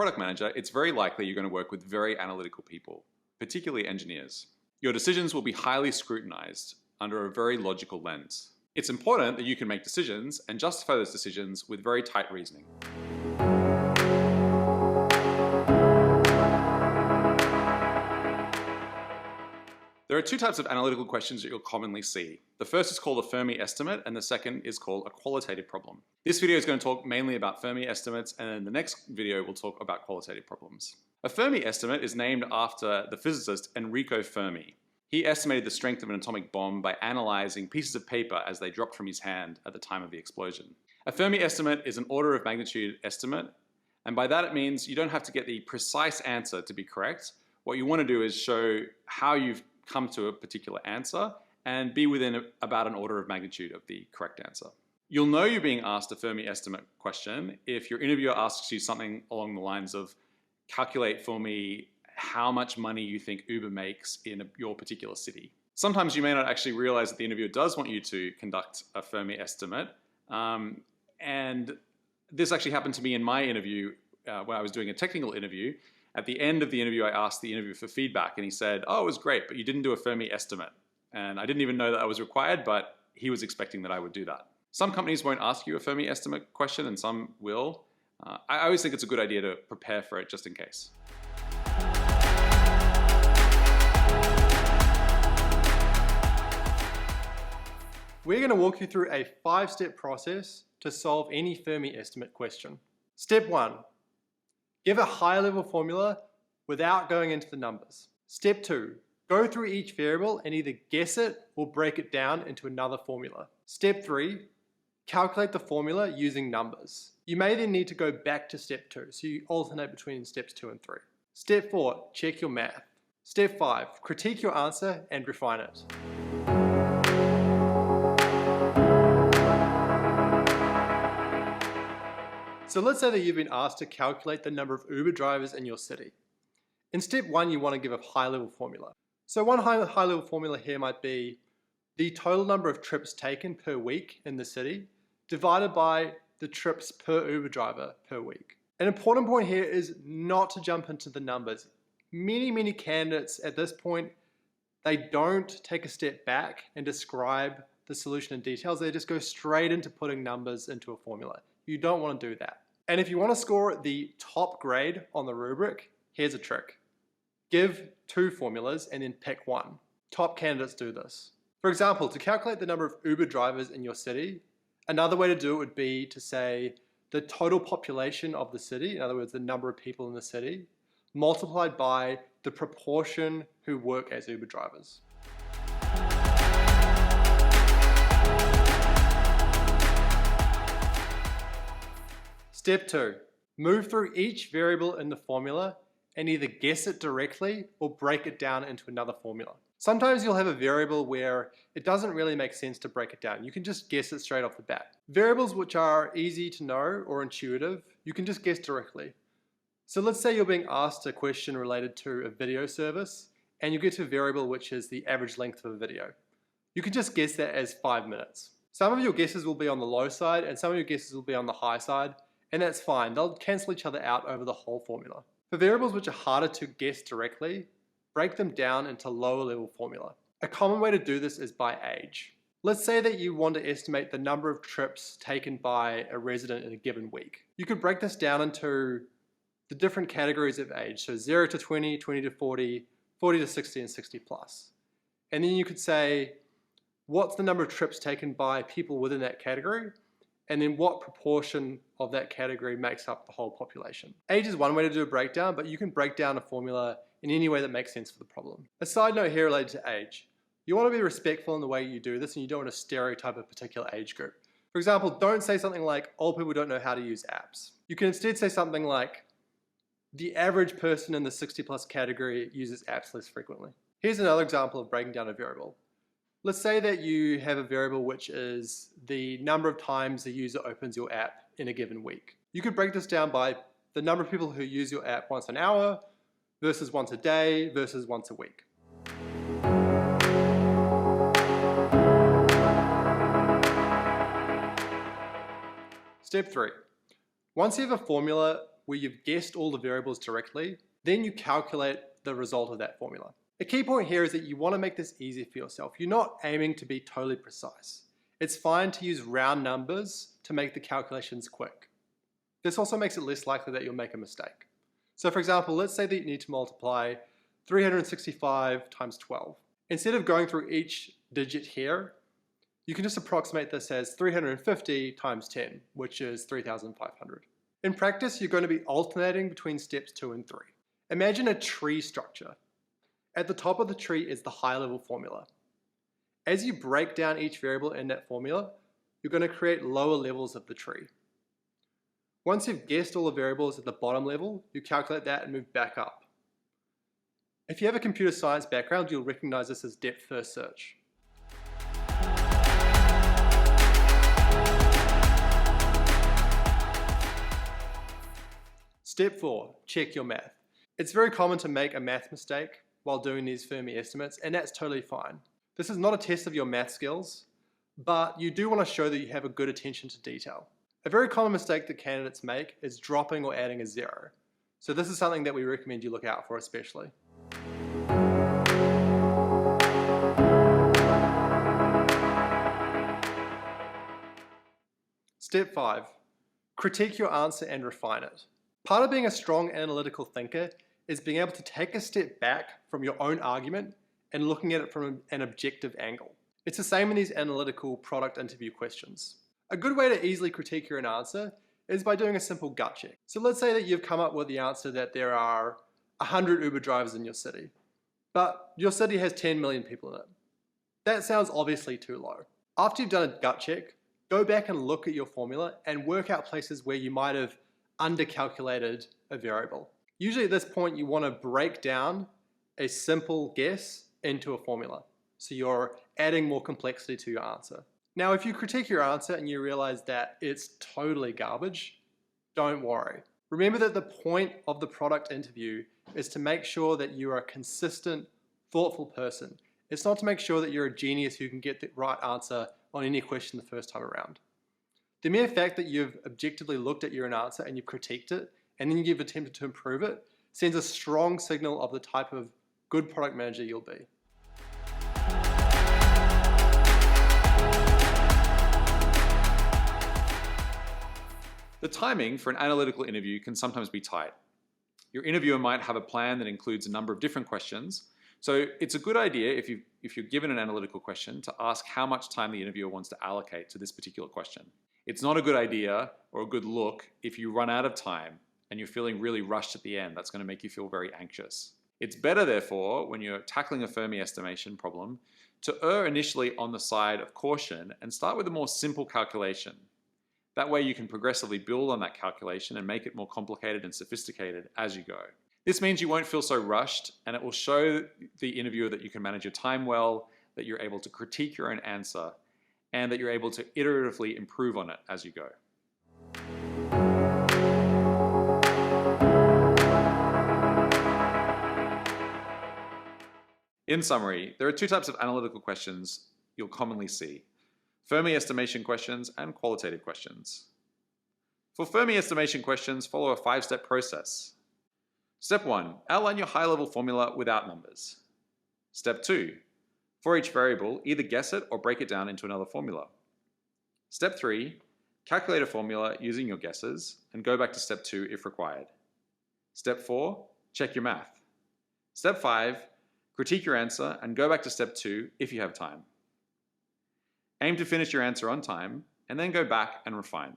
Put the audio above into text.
product manager, it's very likely you're going to work with very analytical people, particularly engineers. Your decisions will be highly scrutinized under a very logical lens. It's important that you can make decisions and justify those decisions with very tight reasoning. There are two types of analytical questions that you'll commonly see. The first is called a Fermi estimate, and the second is called a qualitative problem. This video is going to talk mainly about Fermi estimates, and in the next video we'll talk about qualitative problems. A Fermi estimate is named after the physicist Enrico Fermi. He estimated the strength of an atomic bomb by analyzing pieces of paper as they dropped from his hand at the time of the explosion. A Fermi estimate is an order of magnitude estimate, and by that it means you don't have to get the precise answer to be correct. What you want to do is show how you've come to a particular answer and be within about an order of magnitude of the correct answer. You'll know you're being asked a Fermi estimate question if your interviewer asks you something along the lines of, calculate for me how much money you think Uber makes in your particular city. Sometimes you may not actually realize that the interviewer does want you to conduct a Fermi estimate. And this actually happened to me in my interview when I was doing a technical interview. At the end of the interview, I asked the interviewer for feedback and he said, "Oh, it was great, but you didn't do a Fermi estimate." And I didn't even know that that was required, but he was expecting that I would do that. Some companies won't ask you a Fermi estimate question and some will. I always think it's a good idea to prepare for it just in case. We're going to walk you through a 5-step process to solve any Fermi estimate question. Step 1. Give a high-level formula without going into the numbers. Step 2. Go through each variable and either guess it or break it down into another formula. Step 3. Calculate the formula using numbers. You may then need to go back to step 2, so you alternate between steps 2 and 3. Step 4. Check your math. Step 5. Critique your answer and refine it. So let's say that you've been asked to calculate the number of Uber drivers in your city. In step 1, you want to give a high-level formula. So one high-level formula here might be the total number of trips taken per week in the city divided by the trips per Uber driver per week. An important point here is not to jump into the numbers. Many candidates at this point, they don't take a step back and describe the solution in details. They just go straight into putting numbers into a formula. You don't want to do that. And if you want to score the top grade on the rubric, here's a trick. Give 2 formulas and then pick one. Top candidates do this. For example, to calculate the number of Uber drivers in your city, another way to do it would be to say the total population of the city, in other words, the number of people in the city, multiplied by the proportion who work as Uber drivers. Step 2. Move through each variable in the formula and either guess it directly or break it down into another formula. Sometimes you'll have a variable where it doesn't really make sense to break it down. You can just guess it straight off the bat. Variables which are easy to know or intuitive, you can just guess directly. So let's say you're being asked a question related to a video service and you get to a variable which is the average length of a video. You can just guess that as 5 minutes. Some of your guesses will be on the low side and some of your guesses will be on the high side, and that's fine. They'll cancel each other out over the whole formula. For variables which are harder to guess directly, break them down into lower level formula. A common way to do this is by age. Let's say that you want to estimate the number of trips taken by a resident in a given week. You could break this down into the different categories of age. So 0 to 20, 20 to 40, 40 to 60, and 60 plus. And then you could say, what's the number of trips taken by people within that category? And then what proportion of that category makes up the whole population. Age is one way to do a breakdown, but you can break down a formula in any way that makes sense for the problem. A side note here related to age. You want to be respectful in the way you do this and you don't want to stereotype a particular age group. For example, don't say something like, old people don't know how to use apps. You can instead say something like, the average person in the 60 plus category uses apps less frequently. Here's another example of breaking down a variable. Let's say that you have a variable which is the number of times the user opens your app in a given week. You could break this down by the number of people who use your app once an hour versus once a day versus once a week. Step 3. Once you have a formula where you've guessed all the variables directly, then you calculate the result of that formula. A key point here is that you want to make this easy for yourself. You're not aiming to be totally precise. It's fine to use round numbers to make the calculations quick. This also makes it less likely that you'll make a mistake. So for example, let's say that you need to multiply 365 times 12. Instead of going through each digit here, you can just approximate this as 350 times 10, which is 3,500. In practice, you're going to be alternating between steps 2 and 3. Imagine a tree structure. At the top of the tree is the high-level formula. As you break down each variable in that formula, you're going to create lower levels of the tree. Once you've guessed all the variables at the bottom level, you calculate that and move back up. If you have a computer science background, you'll recognize this as depth-first search. Step 4, check your math. It's very common to make a math mistake while doing these Fermi estimates, and that's totally fine. This is not a test of your math skills, but you do want to show that you have a good attention to detail. A very common mistake that candidates make is dropping or adding a zero. So this is something that we recommend you look out for especially. Step 5, critique your answer and refine it. Part of being a strong analytical thinker is being able to take a step back from your own argument and looking at it from an objective angle. It's the same in these analytical product interview questions. A good way to easily critique your own answer is by doing a simple gut check. So let's say that you've come up with the answer that there are 100 Uber drivers in your city, but your city has 10 million people in it. That sounds obviously too low. After you've done a gut check, go back and look at your formula and work out places where you might have undercalculated a variable. Usually at this point you want to break down a simple guess into a formula. So you're adding more complexity to your answer. Now if you critique your answer and you realize that it's totally garbage, don't worry. Remember that the point of the product interview is to make sure that you are a consistent, thoughtful person. It's not to make sure that you're a genius who can get the right answer on any question the first time around. The mere fact that you've objectively looked at your own answer and you've critiqued it, and then you've attempted to improve it, sends a strong signal of the type of good product manager you'll be. The timing for an analytical interview can sometimes be tight. Your interviewer might have a plan that includes a number of different questions, so it's a good idea if you're given an analytical question to ask how much time the interviewer wants to allocate to this particular question. It's not a good idea or a good look if you run out of time and you're feeling really rushed at the end. That's going to make you feel very anxious. It's better, therefore, when you're tackling a Fermi estimation problem, to err initially on the side of caution and start with a more simple calculation. That way you can progressively build on that calculation and make it more complicated and sophisticated as you go. This means you won't feel so rushed, and it will show the interviewer that you can manage your time well, that you're able to critique your own answer, and that you're able to iteratively improve on it as you go. In summary, there are two types of analytical questions you'll commonly see: Fermi estimation questions and qualitative questions. For Fermi estimation questions, follow a 5-step process. Step 1, outline your high-level formula without numbers. Step 2, for each variable, either guess it or break it down into another formula. Step 3, calculate a formula using your guesses and go back to step 2 if required. Step 4, check your math. Step 5, critique your answer and go back to step 2 if you have time. Aim to finish your answer on time and then go back and refine.